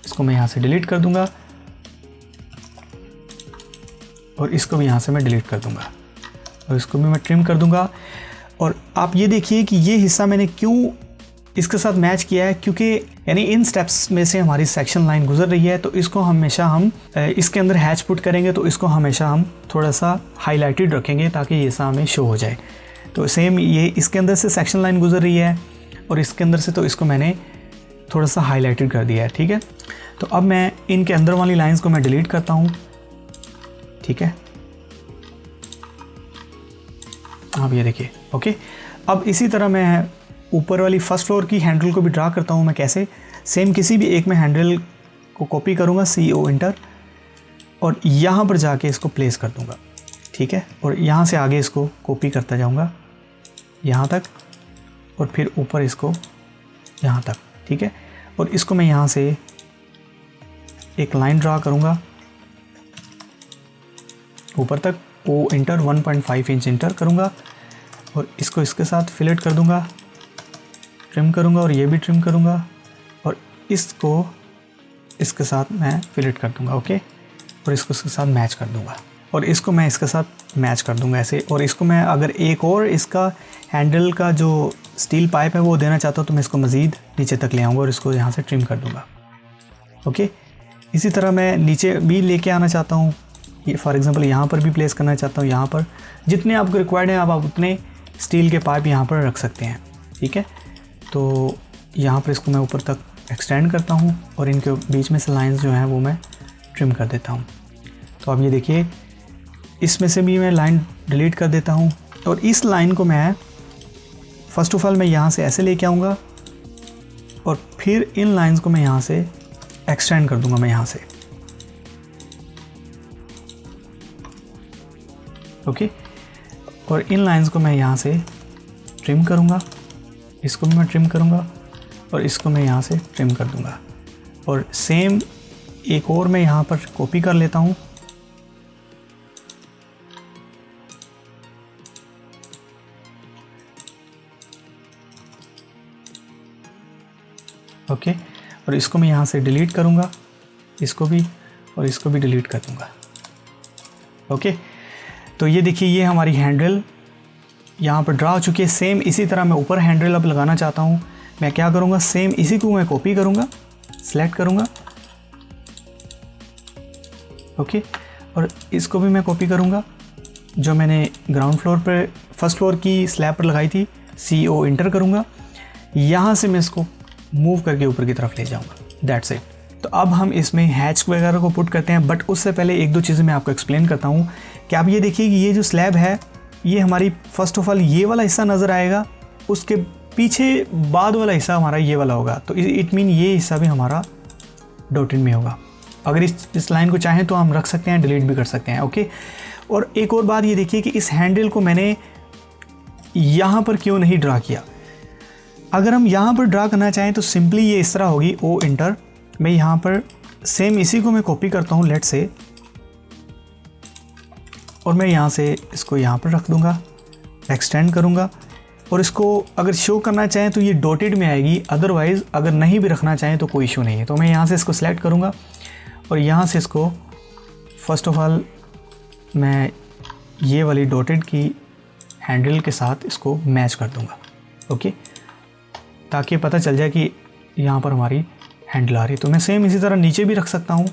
इसको मैं यहाँ से डिलीट कर दूंगा और इसको भी यहाँ से मैं डिलीट कर दूंगा और इसको भी मैं ट्रिम कर दूंगा। और आप ये देखिए कि ये हिस्सा मैंने क्यों इसके साथ मैच किया है, क्योंकि यानी इन स्टेप्स में से हमारी सेक्शन लाइन गुजर रही है, तो इसको हमेशा हम इसके अंदर हैच पुट करेंगे तो इसको हमेशा हम थोड़ा सा हाईलाइटेड रखेंगे ताकि ये सा हमें शो हो जाए। तो सेम ये इसके अंदर से सेक्शन लाइन गुजर रही है और इसके अंदर से, तो इसको मैंने थोड़ा सा हाईलाइटेड कर दिया है, ठीक है। तो अब मैं इनके अंदर वाली लाइन्स को मैं डिलीट करता हूँ, ठीक है। अब ये देखिए, ओके। अब इसी तरह मैं ऊपर वाली फर्स्ट फ्लोर की हैंडल को भी ड्रा करता हूँ। मैं कैसे? सेम किसी भी एक में हैंडल को कॉपी करूँगा, CO इंटर, और यहाँ पर जाके इसको प्लेस कर दूँगा, ठीक है। और यहाँ से आगे इसको कॉपी करता जाऊँगा यहाँ तक और फिर ऊपर इसको यहाँ तक, ठीक है। और इसको मैं यहाँ से एक लाइन ड्रा करूँगा ऊपर तक, O इंटर 1.5 इंच इंटर करूँगा और इसको इसके साथ फिलेट कर दूँगा, ट्रिम करूँगा और ये भी ट्रिम करूँगा और इसको इसके साथ मैं फिलेट कर दूँगा, ओके। और इसको इसके साथ मैच कर दूँगा और इसको मैं इसके साथ मैच कर दूँगा ऐसे। और इसको मैं अगर एक और इसका हैंडल का जो स्टील पाइप है वो देना चाहता हूँ तो मैं इसको मज़ीद नीचे तक ले आऊँगा और इसको यहाँ से ट्रिम कर दूँगा, ओके। इसी तरह मैं नीचे भी लेके आना चाहता हूँ, ये फॉर एग्ज़ाम्पल यहाँ पर भी प्लेस करना चाहता हूँ। यहाँ पर जितने आपको रिक्वायर्ड हैं आप उतने स्टील के पाइप यहाँ पर रख सकते हैं, ठीक है। तो यहाँ पर इसको मैं ऊपर तक एक्सटेंड करता हूँ और इनके बीच में से लाइंस जो हैं वो मैं ट्रिम कर देता हूँ। तो अब ये देखिए इसमें से भी मैं लाइन डिलीट कर देता हूँ और इस लाइन को मैं फ़र्स्ट ऑफ ऑल मैं यहाँ से ऐसे लेके आऊँगा और फिर इन लाइंस को मैं यहाँ से एक्सटेंड कर दूँगा, मैं यहाँ से, ओके। और इन लाइंस को मैं यहाँ से ट्रिम करूँगा, इसको भी मैं ट्रिम करूँगा और इसको मैं यहाँ से ट्रिम कर दूँगा। और सेम एक और मैं यहाँ पर कॉपी कर लेता हूँ, ओके। और इसको मैं यहाँ से डिलीट करूँगा, इसको भी और इसको भी डिलीट कर दूँगा, ओके। तो ये देखिए ये हमारी हैंडल यहाँ पर ड्रा हो चुकी है। सेम इसी तरह मैं ऊपर हैंडल अब लगाना चाहता हूँ। मैं क्या करूँगा, सेम इसी को मैं कॉपी करूँगा, सेलेक्ट करूँगा, ओके। और इसको भी मैं कॉपी करूँगा जो मैंने ग्राउंड फ्लोर पर फर्स्ट फ्लोर की स्लैब पर लगाई थी, CO इंटर करूँगा, यहाँ से मैं इसको मूव करके ऊपर की तरफ ले जाऊँगा, दैट्स इट। तो अब हम इसमें हैच वगैरह को पुट करते हैं, बट उससे पहले एक दो चीज़ें मैं आपको एक्सप्लेन करता हूँ कि आप ये देखिए कि ये जो स्लैब है ये हमारी फर्स्ट ऑफ ऑल ये वाला हिस्सा नज़र आएगा, उसके पीछे बाद वाला हिस्सा हमारा ये वाला होगा। तो इट मीन ये हिस्सा भी हमारा डॉटेड में होगा। अगर इस लाइन को चाहें तो हम रख सकते हैं, डिलीट भी कर सकते हैं, ओके। और एक और बात ये देखिए कि इस हैंडल को मैंने यहाँ पर क्यों नहीं ड्रा किया। अगर हम यहाँ पर ड्रा करना चाहें तो सिंपली ये इस तरह होगी, O इंटर, मैं यहाँ पर सेम इसी को मैं कॉपी करता हूँ लेट से, और मैं यहाँ से इसको यहाँ पर रख दूँगा, एक्सटेंड करूँगा और इसको अगर शो करना चाहें तो ये डॉटेड में आएगी, अदरवाइज़ अगर नहीं भी रखना चाहें तो कोई इशू नहीं है। तो मैं यहाँ से इसको सेलेक्ट करूँगा और यहाँ से इसको फर्स्ट ऑफ ऑल मैं ये वाली डॉटेड की हैंडल के साथ इसको मैच कर दूँगा, ओके, ताकि पता चल जाए कि यहाँ पर हमारी हैंडल आ रही है। तो मैं सेम इसी तरह नीचे भी रख सकता हूँ,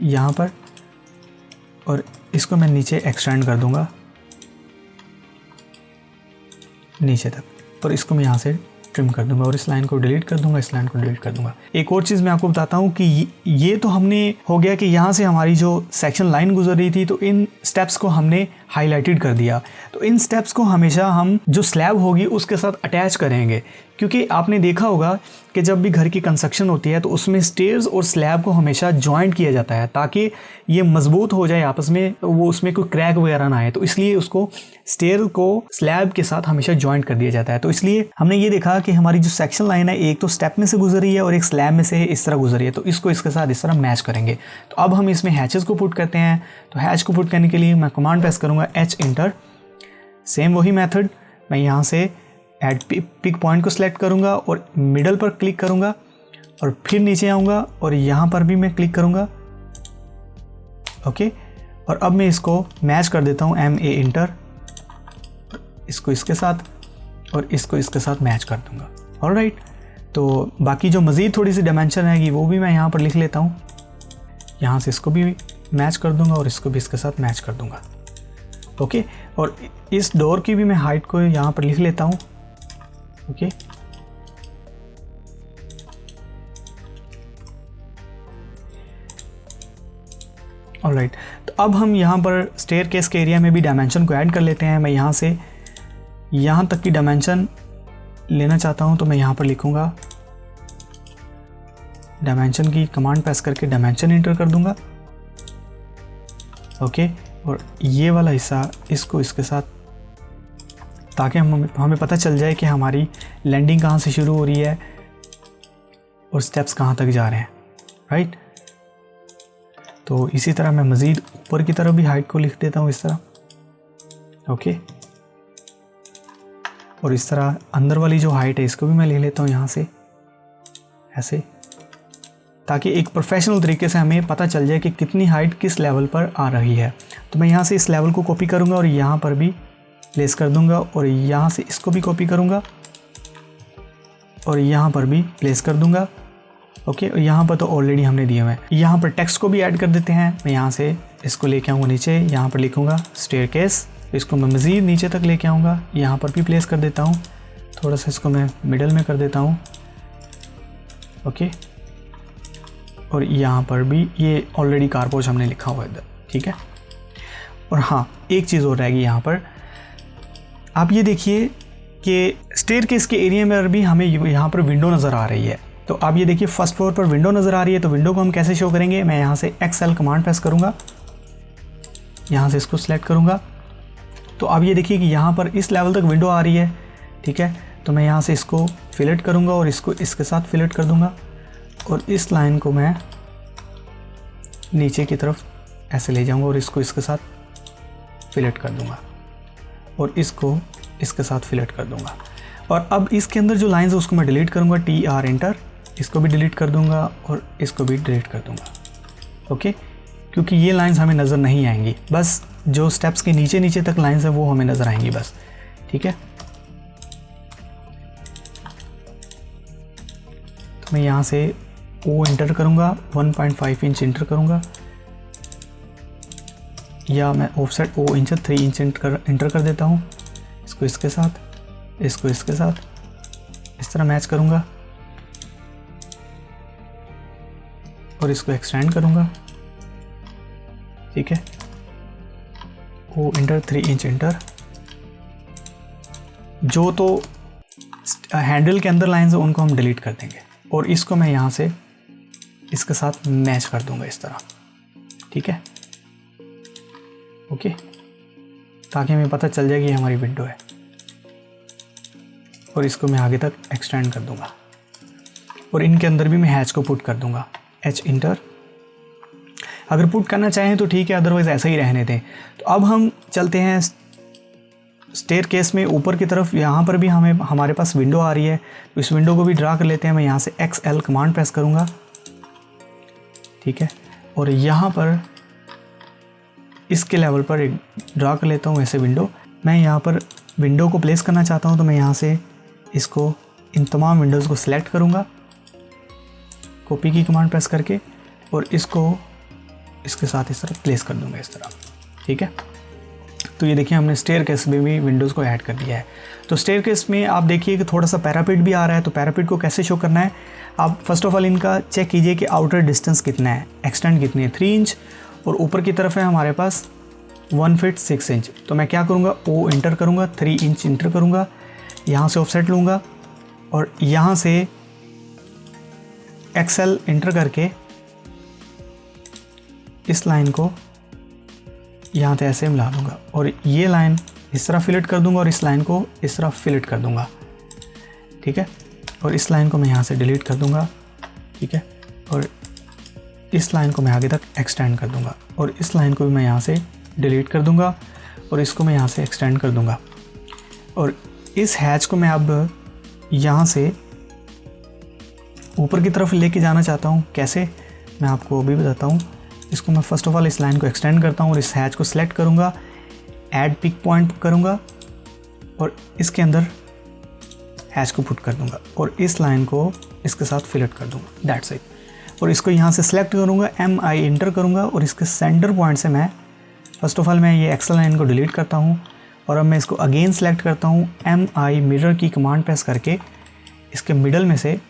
यहाँ पर, और इसको मैं नीचे एक्सटेंड कर दूंगा नीचे तक, और इसको मैं यहाँ से ट्रिम कर दूंगा और इस लाइन को डिलीट कर दूंगा, इस लाइन को डिलीट कर दूंगा। एक और चीज़ मैं आपको बताता हूँ कि ये तो हमने हो गया कि यहाँ से हमारी जो सेक्शन लाइन गुजर रही थी, तो इन स्टेप्स को हमने हाईलाइटेड कर दिया। तो इन स्टेप्स को हमेशा हम जो स्लैब होगी उसके साथ अटैच करेंगे, क्योंकि आपने देखा होगा कि जब भी घर की कंस्ट्रक्शन होती है तो उसमें स्टेयर्स और स्लैब को हमेशा जॉइंट किया जाता है ताकि ये मजबूत हो जाए आपस में, वो उसमें कोई क्रैक वगैरह ना आए। तो इसलिए उसको स्टेयर को स्लैब के साथ हमेशा जॉइंट कर दिया जाता है। तो इसलिए हमने ये देखा कि हमारी जो सेक्शन लाइन है एक तो स्टेप में से गुजर रही है और एक स्लैब में से इस तरह गुजर रही है, तो इसको इसके साथ इस तरह मैच करेंगे। तो अब हम इसमें हैचेस को पुट करते हैं। तो हैच को पुट करने के लिए मैं कमांड प्रेस करूँगा H इंटर। सेम वही मेथड, मैं यहाँ से एड पिक पॉइंट को सिलेक्ट करूँगा और मिडल पर क्लिक करूँगा और फिर नीचे आऊँगा और यहाँ पर भी मैं क्लिक करूँगा। ओके, और अब मैं इसको मैच कर देता हूँ MA इंटर, इसको इसके साथ और इसको इसके साथ मैच कर दूँगा। ऑलराइट, तो बाकी जो मज़ीद थोड़ी सी डायमेंशन है वो भी मैं यहाँ पर लिख लेता हूँ। यहाँ से इसको भी मैच कर दूँगा और इसको भी इसके साथ मैच कर दूँगा। ओके, और इस डोर की भी मैं हाइट को यहाँ पर लिख लेता हूँ। ओके, ऑलराइट, तो अब हम यहाँ पर स्टेयरकेस के एरिया में भी डायमेंशन को ऐड कर लेते हैं। मैं यहाँ से यहाँ तक की डायमेंशन लेना चाहता हूँ, तो मैं यहाँ पर लिखूँगा डायमेंशन की कमांड प्रेस करके डायमेंशन इंटर कर दूँगा। ओके, और ये वाला हिस्सा इसको इसके साथ, ताकि हमें पता चल जाए कि हमारी लैंडिंग कहाँ से शुरू हो रही है और स्टेप्स कहाँ तक जा रहे हैं। राइट, तो इसी तरह मैं मज़ीद ऊपर की तरफ भी हाइट को लिख देता हूँ इस तरह। ओके, और इस तरह अंदर वाली जो हाइट है इसको भी मैं ले लेता हूँ यहाँ से ऐसे, ताकि एक प्रोफेशनल तरीके से हमें पता चल जाए कि कितनी हाइट किस लेवल पर आ रही है। तो मैं यहाँ से इस लेवल को कॉपी करूँगा और यहाँ पर भी प्लेस कर दूँगा और यहाँ से इसको भी कॉपी करूँगा और यहाँ पर भी प्लेस कर दूँगा। ओके, और यहाँ पर तो ऑलरेडी हमने दिए हुए हैं। यहाँ पर टेक्स्ट को भी ऐड कर देते हैं। मैं यहाँ से इसको लेके आऊँगा नीचे, यहाँ पर लिखूँगा स्टेयरकेस, इसको मैं मज़ीद नीचे तक लेके आऊँगा, यहाँ पर भी प्लेस कर देता हूँ। थोड़ा सा इसको मैं मिडल में कर देता हूँ। ओके, और यहाँ पर भी ये ऑलरेडी कारपोच हमने लिखा हुआ है इधर। ठीक है, और हाँ, एक चीज़ और रहेगी यहाँ पर, आप ये देखिए कि स्टेयरकेस के एरिया में भी हमें यहाँ पर विंडो नज़र आ रही है। तो आप ये देखिए फर्स्ट फ्लोर पर विंडो नज़र आ रही है। तो विंडो को हम कैसे शो करेंगे, मैं यहाँ से XL कमांड प्रेस करूँगा, यहाँ से इसको सिलेक्ट करूँगा। तो आप ये देखिए कि यहाँ पर इस लेवल तक विंडो आ रही है। ठीक है, तो मैं यहाँ से इसको फिलेट करूँगा और इसको इसके साथ फिलेट कर दूँगा और इस लाइन को मैं नीचे की तरफ ऐसे ले जाऊँगा और इसको इसके साथ फिलेट कर दूँगा और इसको इसके साथ फिलेट कर दूँगा। और अब इसके अंदर जो लाइंस है उसको मैं डिलीट करूँगा, TR इंटर, इसको भी डिलीट कर दूँगा और इसको भी डिलीट कर दूँगा। ओके, क्योंकि ये लाइंस हमें नज़र नहीं आएंगी, बस जो स्टेप्स के नीचे नीचे तक लाइंस है वो हमें नज़र आएंगी बस। ठीक है, तो मैं यहाँ से O इंटर करूँगा, 1.5 इंच इंटर करूँगा, या मैं offset O inch 3 inch inter कर देता हूँ। इसको इसके साथ, इसको इसके साथ इस तरह मैच करूँगा और इसको एक्सटेंड करूँगा। ठीक है, O इंटर 3 इंच इंटर। जो तो हैंडल के अंदर लाइंस है उनको हम डिलीट कर देंगे और इसको मैं यहाँ से इसके साथ मैच कर दूँगा इस तरह। ठीक है, ओके, ताकि हमें पता चल जाए कि हमारी विंडो है। और इसको मैं आगे तक एक्सटेंड कर दूंगा और इनके अंदर भी मैं हैच को पुट कर दूंगा, H इंटर। अगर पुट करना चाहें तो ठीक है, अदरवाइज़ ऐसा ही रहने दें। तो अब हम चलते हैं स्टेयरकेस में ऊपर की तरफ। यहाँ पर भी हमारे पास विंडो आ रही है, तो इस विंडो को भी ड्रा कर लेते हैं। मैं यहाँ से XL कमांड प्रेस करूँगा। ठीक है, और यहाँ पर इसके लेवल पर एक ड्रा कर लेता हूँ ऐसे विंडो। मैं यहाँ पर विंडो को प्लेस करना चाहता हूँ, तो मैं यहाँ से इसको इन तमाम विंडोज़ को सिलेक्ट करूँगा कॉपी की कमांड प्रेस करके और इसको इसके साथ इस तरह प्लेस कर दूंगा इस तरह, ठीक है। तो ये देखिए हमने स्टेयरकेस में भी विंडोज़ को ऐड कर दिया है। तो स्टेयरकेस में आप देखिए कि थोड़ा सा पैरापिट भी आ रहा है, तो पैरापिट को कैसे शो करना है, आप फर्स्ट ऑफ ऑल इनका चेक कीजिए कि आउटर डिस्टेंस कितना है, एक्सटेंड कितनी है, 3 इंच, और ऊपर की तरफ है हमारे पास 1 फीट 6 इंच। तो मैं क्या करूँगा, ओ इंटर करूँगा, 3 इंच इंटर करूँगा, यहाँ से ऑफसेट लूँगा और यहाँ से एक्सेल इंटर करके इस लाइन को यहाँ से ऐसे मिला दूँगा और ये लाइन इस तरह फिलेट कर दूँगा और इस लाइन को इस तरह फिलेट कर दूँगा, ठीक है। और इस लाइन को मैं यहाँ से डिलीट कर दूँगा, ठीक है। और इस लाइन को मैं आगे तक एक्सटेंड कर दूँगा और इस लाइन को भी मैं यहाँ से डिलीट कर दूँगा और इसको मैं यहाँ से एक्सटेंड कर दूँगा। और इस हैच को मैं अब यहाँ से ऊपर की तरफ लेके जाना चाहता हूँ। कैसे, मैं आपको अभी बताता हूँ। इसको मैं फर्स्ट ऑफ ऑल इस लाइन को एक्सटेंड करता हूँ और इस हैच को सिलेक्ट करूँगा, ऐड पिक पॉइंट करूँगा और इसके अंदर हैच को पुट कर दूँगा और इस लाइन को इसके साथ फिलेट कर दूँगा, दैट्स इट। और इसको यहाँ से सिलेक्ट करूँगा, MI इंटर करूँगा और इसके सेंटर पॉइंट से मैं फर्स्ट ऑफ ऑल मैं ये एक्सेल लाइन को डिलीट करता हूँ और अब मैं इसको अगेन सेलेक्ट करता हूँ, MI मिरर की कमांड प्रेस करके इसके मिडल में से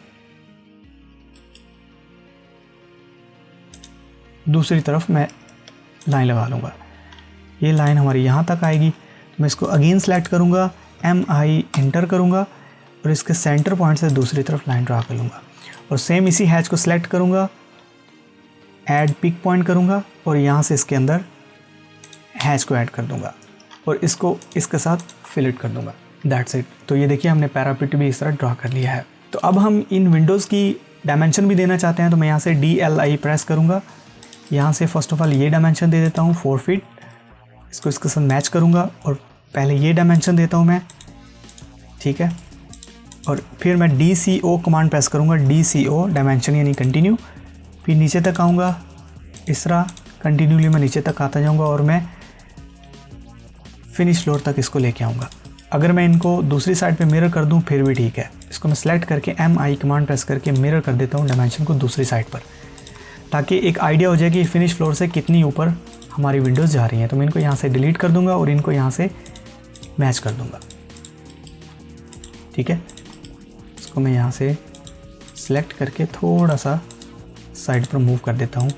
दूसरी तरफ मैं लाइन लगा लूँगा। ये लाइन हमारी यहाँ तक आएगी, तो मैं इसको अगेन सेलेक्ट करूँगा, MI इंटर करूँगा और इसके सेंटर पॉइंट से दूसरी तरफ लाइन ड्रा कर लूँगा और सेम इसी हैच को सिलेक्ट करूँगा, ऐड पिक पॉइंट करूँगा और यहाँ से इसके अंदर हैच को ऐड कर दूँगा और इसको इसके साथ फिलेट कर दूँगा, दैट्स इट। तो ये देखिए हमने पैरापिट भी इस तरह ड्रा कर लिया है। तो अब हम इन विंडोज़ की डायमेंशन भी देना चाहते हैं, तो मैं यहाँ से DLI प्रेस करूँगा, यहाँ से फर्स्ट ऑफ ऑल ये डायमेंशन दे देता हूँ 4 फीट, इसको इसके साथ मैच करूँगा और पहले ये डायमेंशन देता हूँ मैं, ठीक है। और फिर मैं DCO कमांड प्रेस करूँगा, DCO डायमेंशन यानी कंटिन्यू, फिर नीचे तक आऊँगा इस तरह कंटिन्यूली मैं नीचे तक आता जाऊँगा और मैं फिनिश फ्लोर तक इसको लेके आऊँगा। अगर मैं इनको दूसरी साइड पे मिरर कर दूँ फिर भी ठीक है। इसको मैं सेलेक्ट करके MI कमांड प्रेस करके मिरर कर देता हूँ डायमेंशन को दूसरी साइड पर, ताकि एक आइडिया हो जाए कि फिनिश फ्लोर से कितनी ऊपर हमारी विंडोज़ जा रही हैं। तो मैं इनको यहाँ से डिलीट कर दूँगा और इनको यहाँ से मैच कर दूँगा, ठीक है। इसको मैं यहाँ से सिलेक्ट करके थोड़ा सा साइड पर मूव कर देता हूँ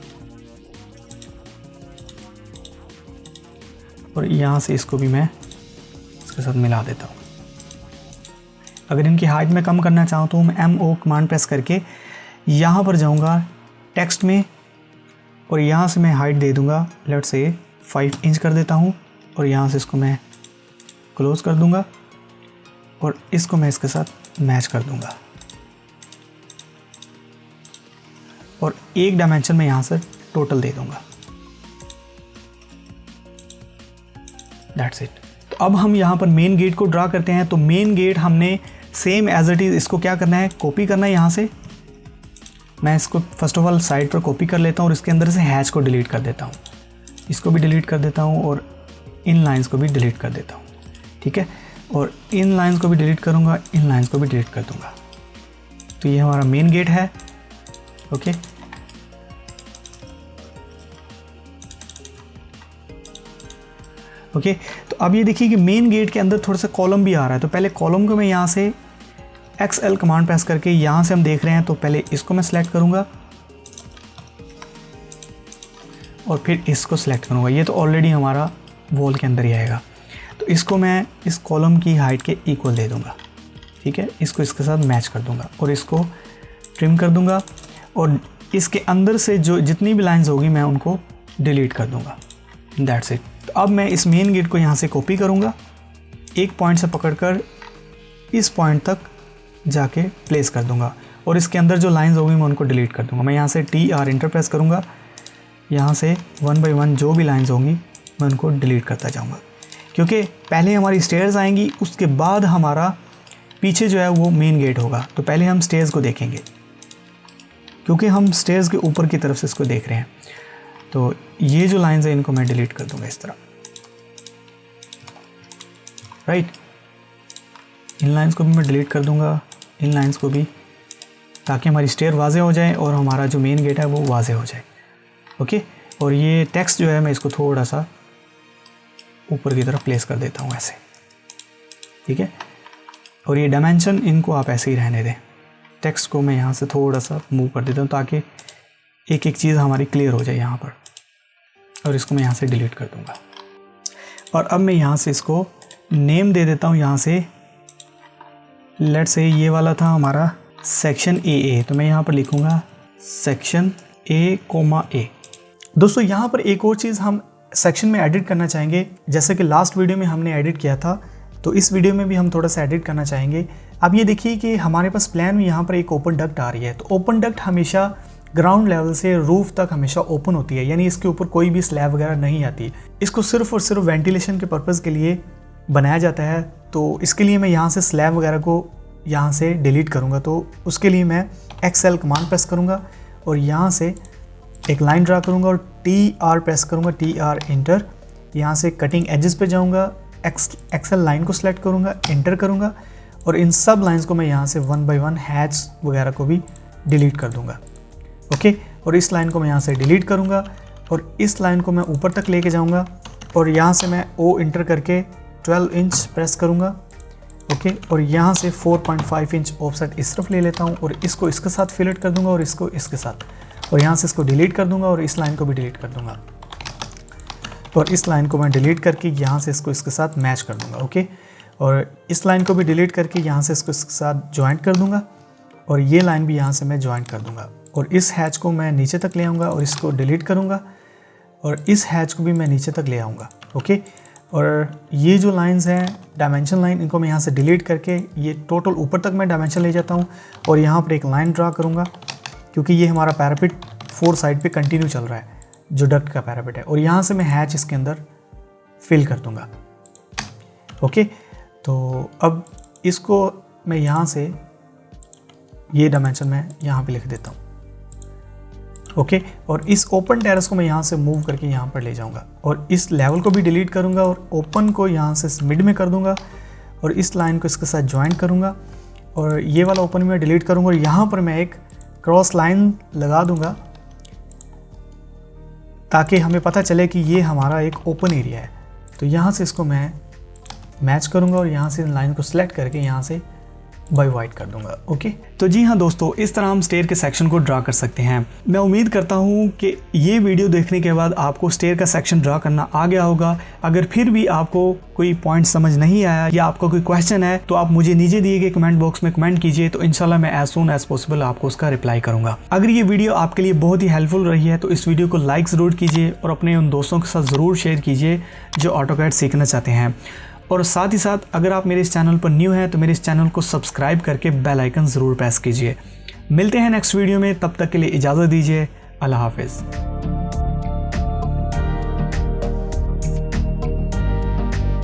और यहाँ से इसको भी मैं इसके साथ मिला देता हूँ। अगर इनकी हाइट में कम करना चाहूँ तो मैं MO कमांड प्रेस करके यहाँ पर जाऊँगा टेक्स्ट में और यहाँ से मैं हाइट दे दूँगा, लेट्स से 5 इंच कर देता हूँ और यहाँ से इसको मैं क्लोज कर दूँगा और इसको मैं इसके साथ मैच कर दूँगा और एक डायमेंशन में यहाँ से टोटल दे दूँगा, दैट्स इट। तो अब हम यहाँ पर मेन गेट को ड्रा करते हैं। तो मेन गेट हमने सेम एज इट इज़ इसको क्या करना है, कॉपी करना है। यहाँ से मैं इसको फर्स्ट ऑफ ऑल साइड पर कॉपी कर लेता हूँ और इसके अंदर से हैच को डिलीट कर देता हूँ, इसको भी डिलीट कर देता हूँ और इन लाइंस को भी डिलीट कर देता हूँ, ठीक है। और इन लाइंस को भी डिलीट करूँगा, इन लाइंस को भी डिलीट कर दूँगा। तो ये हमारा मेन गेट है, ओके। ओके तो अब ये देखिए कि मेन गेट के अंदर थोड़ा सा कॉलम भी आ रहा है। तो पहले कॉलम को मैं यहाँ से XL कमांड प्रेस करके यहाँ से हम देख रहे हैं, तो पहले इसको मैं सेलेक्ट करूँगा और फिर इसको सेलेक्ट करूँगा। ये तो ऑलरेडी हमारा वॉल के अंदर ही आएगा, तो इसको मैं इस कॉलम की हाइट के इक्वल दे दूँगा, ठीक है। इसको इसके साथ मैच कर दूँगा और इसको ट्रिम कर दूँगा और इसके अंदर से जो जितनी भी लाइंस होगी मैं उनको डिलीट कर दूँगा, दैट्स इट। तो अब मैं इस मेन गेट को यहाँ से कॉपी करूँगा, एक पॉइंट से पकड़कर इस पॉइंट तक जाके प्लेस कर दूँगा और इसके अंदर जो लाइंस होगी मैं उनको डिलीट कर दूँगा। मैं यहाँ से TR इंटर प्रेस करूँगा, यहाँ से 1 बाय 1 जो भी लाइंस होंगी मैं उनको डिलीट करता जाऊँगा, क्योंकि पहले हमारी स्टेयर्स आएंगी, उसके बाद हमारा पीछे जो है वो मेन गेट होगा। तो पहले हम स्टेयर्स को देखेंगे, क्योंकि हम स्टेयर्स के ऊपर की तरफ से इसको देख रहे हैं। तो ये जो लाइंस है इनको मैं डिलीट कर दूँगा इस तरह, राइट। इन लाइंस को भी मैं डिलीट कर दूँगा, इन लाइंस को भी, ताकि हमारी स्टेयर वाज़े हो जाए और हमारा जो मेन गेट है वो वाज़े हो जाए, ओके। और ये टेक्स्ट जो है मैं इसको थोड़ा सा ऊपर की तरफ प्लेस कर देता हूँ ऐसे, ठीक है। और ये डायमेंशन इनको आप ऐसे ही रहने दें। टेक्स्ट को मैं यहाँ से थोड़ा सा मूव कर देता हूँ ताकि एक एक चीज़ हमारी क्लियर हो जाए यहाँ पर। और इसको मैं यहाँ से डिलीट कर दूँगा। और अब मैं यहाँ से इसको नेम दे देता हूँ। यहाँ से लेट्स से ये वाला था हमारा सेक्शन ए, तो मैं यहाँ पर लिखूँगा सेक्शन A, दोस्तों यहाँ पर एक और चीज़ हम सेक्शन में एडिट करना चाहेंगे। जैसे कि लास्ट वीडियो में हमने एडिट किया था, तो इस वीडियो में भी हम थोड़ा सा एडिट करना चाहेंगे। अब ये देखिए कि हमारे पास प्लान में यहाँ पर एक ओपन डक्ट आ रही है। तो ओपन डक्ट हमेशा ग्राउंड लेवल से रूफ तक हमेशा ओपन होती है, यानी इसके ऊपर कोई भी स्लैब वगैरह नहीं आती। इसको सिर्फ और सिर्फ वेंटिलेशन के पर्पज़ के लिए बनाया जाता है। तो इसके लिए मैं यहाँ से स्लैब वगैरह को यहाँ से डिलीट करूँगा। तो उसके लिए मैं XL कमांड प्रेस करूँगा और यहाँ से एक लाइन ड्रा करूँगा और TR प्रेस करूँगा, TR इंटर। यहाँ से कटिंग एजेस पे जाऊँगा, XL लाइन को सिलेक्ट करूँगा, इंटर करूँगा और इन सब लाइंस को मैं यहाँ से 1 बाय 1 हैच वगैरह को भी डिलीट कर दूँगा। ओके, और इस लाइन को मैं यहाँ से डिलीट करूँगा और इस लाइन को मैं ऊपर तक लेके जाऊँगा और यहाँ से मैं O इंटर करके 12 इंच प्रेस करूँगा। ओके, और यहाँ से 4.5 इंच ऑफसेट इस तरफ ले लेता हूँ और इसको इसके साथ फिलेट कर दूँगा और इसको इसके साथ, और यहाँ से इसको डिलीट कर दूँगा और इस लाइन को भी डिलीट कर दूँगा और इस लाइन को मैं डिलीट करके यहाँ से इसको इसके साथ मैच कर दूँगा। ओके, और इस लाइन को भी डिलीट करके यहाँ से इसको इसके साथ ज्वाइंट कर दूँगा और ये लाइन भी यहाँ से मैं ज्वाइंट कर दूँगा और इस हैच को मैं नीचे तक ले आऊँगा और इसको डिलीट करूँगा और इस हैच को भी मैं नीचे तक ले आऊँगा। ओके, और ये जो लाइंस हैं डायमेंशन लाइन, इनको मैं यहाँ से डिलीट करके ये टोटल ऊपर तक मैं डायमेंशन ले जाता हूँ और यहाँ पर एक लाइन ड्रा करूँगा क्योंकि ये हमारा पैरापिट 4 साइड पे कंटिन्यू चल रहा है जो डक्ट का पैरापिट है, और यहाँ से मैं हैच इसके अंदर फिल कर दूँगा। ओके, तो अब इसको मैं यहाँ से ये डायमेंशन मैं यहाँ पे लिख देता हूँ। ओके, और इस ओपन टेरेस को मैं यहाँ से मूव करके यहाँ पर ले जाऊँगा और इस लेवल को भी डिलीट करूँगा और ओपन को यहाँ से मिड में कर दूँगा और इस लाइन को इसके साथ ज्वाइन करूँगा और ये वाला ओपन में डिलीट करूँगा और यहाँ पर मैं एक क्रॉस लाइन लगा दूँगा ताकि हमें पता चले कि ये हमारा एक ओपन एरिया है। तो यहाँ से इसको मैं मैच करूँगा और यहाँ से लाइन को सिलेक्ट करके यहाँ से बाय वाइट कर दूंगा। ओके, तो जी हाँ दोस्तों, इस तरह हम स्टेयर के सेक्शन को ड्रा कर सकते हैं। मैं उम्मीद करता हूँ कि ये वीडियो देखने के बाद आपको स्टेयर का सेक्शन ड्रा करना आ गया होगा। अगर फिर भी आपको कोई पॉइंट समझ नहीं आया या आपका कोई क्वेश्चन है तो आप मुझे नीचे दिए गए कमेंट बॉक्स में कमेंट कीजिए, तो इंशाल्लाह मैं एज सून एज पॉसिबल आपको उसका रिप्लाई करूंगा। अगर ये वीडियो आपके लिए बहुत ही हेल्पफुल रही है तो इस वीडियो को लाइक ज़रूर कीजिए और अपने उन दोस्तों के साथ ज़रूर शेयर कीजिए जो ऑटोकैड सीखना चाहते हैं। और साथ ही साथ अगर आप मेरे इस चैनल पर न्यू हैं तो मेरे इस चैनल को सब्सक्राइब करके बेल आइकन ज़रूर प्रेस कीजिए। मिलते हैं नेक्स्ट वीडियो में, तब तक के लिए इजाज़त दीजिए। अल्लाह हाफिज़।